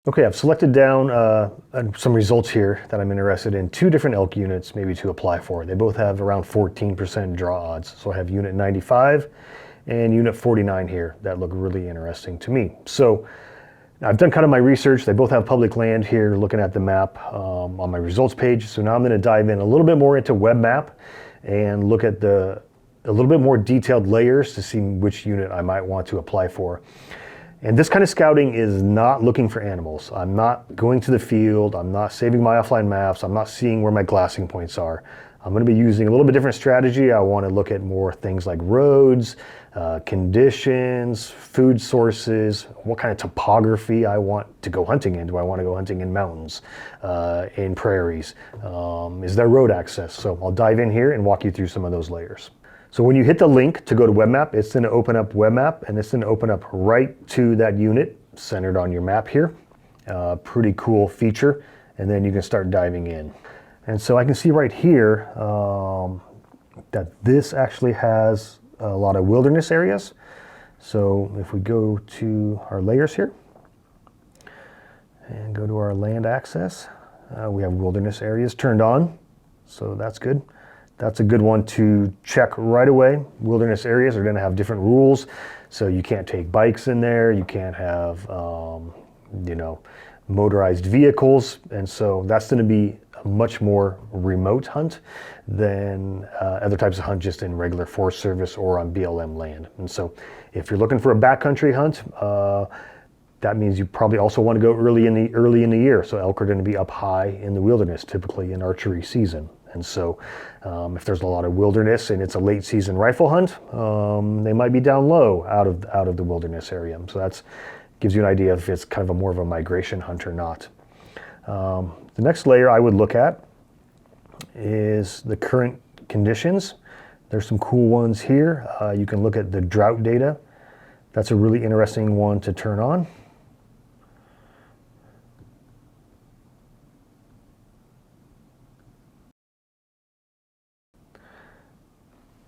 Okay, I've selected down some results here that I'm interested in. Two different elk units maybe to apply for. They both have around 14% draw odds. So I have unit 95 and unit 49 here that look really interesting to me. So I've done kind of my research. They both have public land here, looking at the map on my results page. So now I'm going to dive in a little bit more into WebMap and look at a little bit more detailed layers to see which unit I might want to apply for. And this kind of scouting is not looking for animals. I'm not going to the field. I'm not saving my offline maps. I'm not seeing where my glassing points are. I'm going to be using a little bit different strategy. I want to look at more things like roads, conditions, food sources, what kind of topography I want to go hunting in. Do I want to go hunting in mountains, in prairies? Is there road access? So I'll dive in here and walk you through some of those layers. So when you hit the link to go to WebMap, it's going to open up WebMap, and it's going to open up right to that unit centered on your map here. Pretty cool feature. And then you can start diving in. And so I can see right here that this actually has a lot of wilderness areas. So if we go to our layers here and go to our land access, we have wilderness areas turned on. So that's good. That's a good one to check right away. Wilderness areas are going to have different rules. So you can't take bikes in there. You can't have, motorized vehicles. And so that's going to be a much more remote hunt than other types of hunt just in regular Forest Service or on BLM land. And so if you're looking for a backcountry hunt, that means you probably also want to go early in the year. So elk are going to be up high in the wilderness, typically in archery season. And so if there's a lot of wilderness and it's a late season rifle hunt, they might be down low out of the wilderness area. So that gives you an idea if it's kind of more of a migration hunt or not. The next layer I would look at is the current conditions. There's some cool ones here. You can look at the drought data. That's a really interesting one to turn on.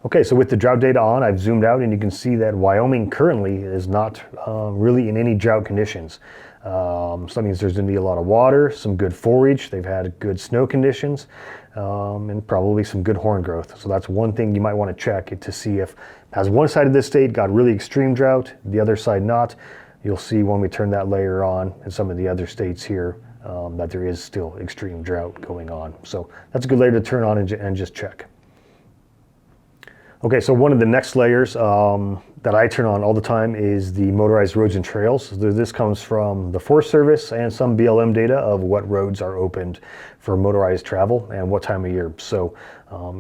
Okay, so with the drought data on, I've zoomed out and you can see that Wyoming currently is not really in any drought conditions. So that means there's going to be a lot of water, some good forage, they've had good snow conditions, and probably some good horn growth. So that's one thing you might want to check to see if, as one side of this state got really extreme drought, the other side not. You'll see when we turn that layer on in some of the other states here that there is still extreme drought going on. So that's a good layer to turn on and just check. Okay, so one of the next layers that I turn on all the time is the motorized roads and trails. So this comes from the Forest Service and some BLM data of what roads are opened for motorized travel and what time of year. So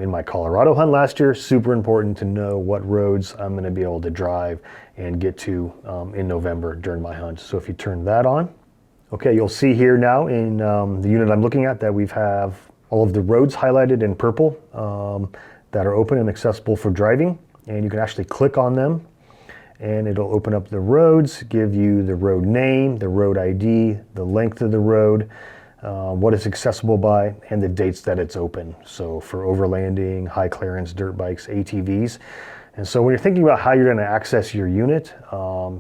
in my Colorado hunt last year, super important to know what roads I'm going to be able to drive and get to in November during my hunt. So if you turn that on, okay, you'll see here now in the unit I'm looking at that we have all of the roads highlighted in purple that are open and accessible for driving, and you can actually click on them and it'll open up the roads, give you the road name, the road ID, the length of the road, what it's accessible by, and the dates that it's open. So for overlanding, high clearance, dirt bikes, ATVs. And so when you're thinking about how you're going to access your unit, are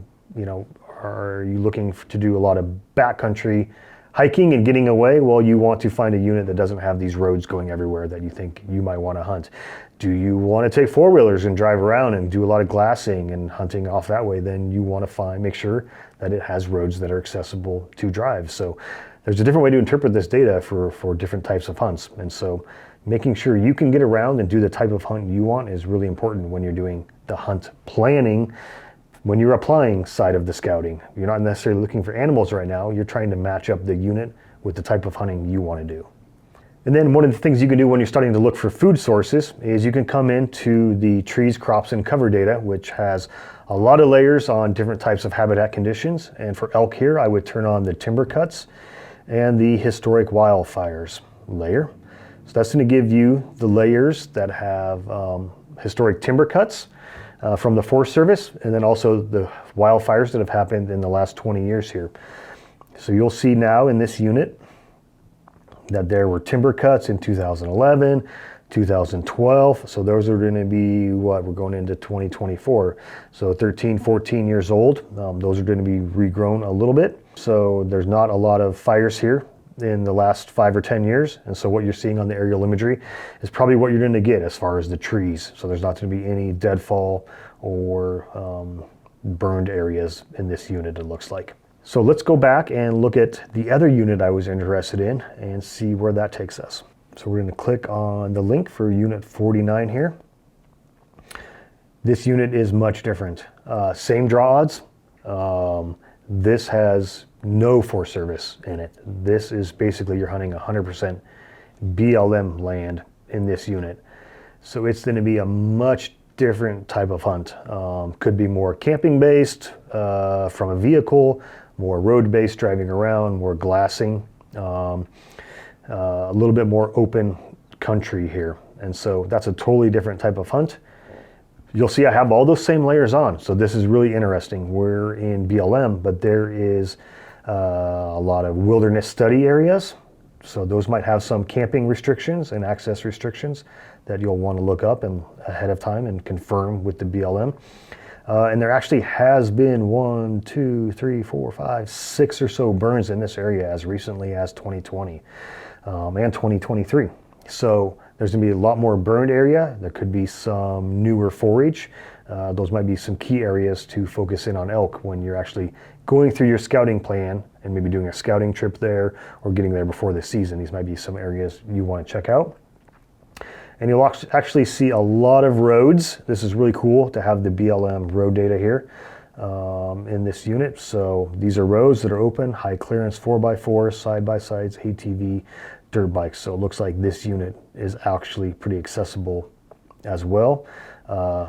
you looking to do a lot of backcountry hiking and getting away? Well, you want to find a unit that doesn't have these roads going everywhere that you think you might want to hunt. Do you want to take four-wheelers and drive around and do a lot of glassing and hunting off that way? Then you want to make sure that it has roads that are accessible to drive. So there's a different way to interpret this data for different types of hunts. And so making sure you can get around and do the type of hunt you want is really important when you're doing the hunt planning. When you're applying side of the scouting, you're not necessarily looking for animals right now. You're trying to match up the unit with the type of hunting you want to do. And then one of the things you can do when you're starting to look for food sources is you can come into the trees, crops, and cover data, which has a lot of layers on different types of habitat conditions. And for elk here, I would turn on the timber cuts and the historic wildfires layer. So that's going to give you the layers that have historic timber cuts from the Forest Service, and then also the wildfires that have happened in the last 20 years here. So you'll see now in this unit that there were timber cuts in 2011, 2012. So those are going to be we're going into 2024. So 13, 14 years old. Those are going to be regrown a little bit. So there's not a lot of fires here in the last 5 or 10 years. And so what you're seeing on the aerial imagery is probably what you're going to get as far as the trees. So there's not going to be any deadfall or burned areas in this unit, it looks like. So let's go back and look at the other unit I was interested in and see where that takes us. So we're going to click on the link for unit 49 here. This unit is much different. Same draw odds. This has no Forest Service in it. This is basically you're hunting 100% BLM land in this unit. So it's going to be a much different type of hunt. Could be more camping based from a vehicle, more road based driving around, more glassing, a little bit more open country here. And so that's a totally different type of hunt. You'll see I have all those same layers on. So this is really interesting. We're in BLM, but there is a lot of wilderness study areas. So those might have some camping restrictions and access restrictions that you'll want to look up and ahead of time and confirm with the BLM. And there actually has been 1, 2, 3, 4, 5, 6 or so burns in this area as recently as 2020 and 2023. So there's going to be a lot more burned area. There could be some newer forage. Those might be some key areas to focus in on elk when you're actually going through your scouting plan and maybe doing a scouting trip there or getting there before the season. These might be some areas you want to check out. And you'll actually see a lot of roads. This is really cool to have the BLM road data here in this unit. So these are roads that are open, high clearance 4x4, side-by-sides, ATV, dirt bikes. So it looks like this unit is actually pretty accessible as well.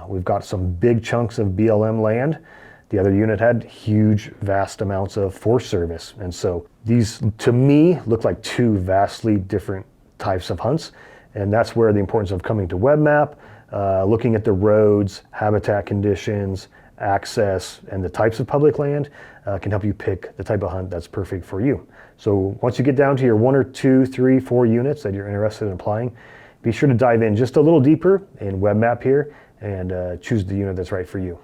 We've got some big chunks of BLM land. The other unit had huge, vast amounts of Forest Service. And so these, to me, look like two vastly different types of hunts. And that's where the importance of coming to WebMap, looking at the roads, habitat conditions, access, and the types of public land can help you pick the type of hunt that's perfect for you. So once you get down to your 1 or 2, 3, 4 units that you're interested in applying, be sure to dive in just a little deeper in WebMap here and choose the unit that's right for you.